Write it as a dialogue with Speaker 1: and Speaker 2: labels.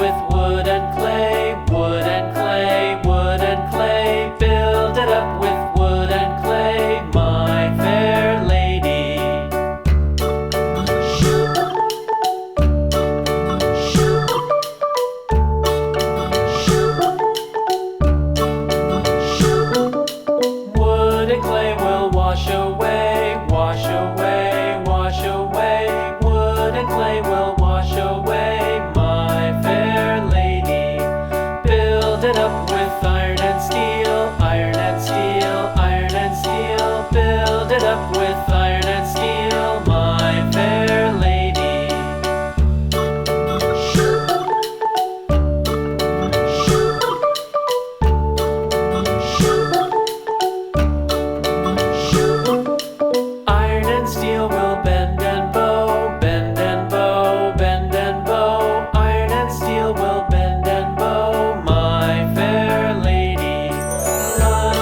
Speaker 1: with wood and clay, wood and clay, wood and clay. Build it up with wood and clay, my fair lady. Wood and clay will wash away, wash away, wash away. Wood and clay will wash away, my fair lady. Build it up with iron and steel, iron and steel, iron and steel. Build it up with iron and steel, my fair lady. Iron and steel will bend and bow, bend and bow, bend and bow. Iron and steel will bend and bow, my fair lady. La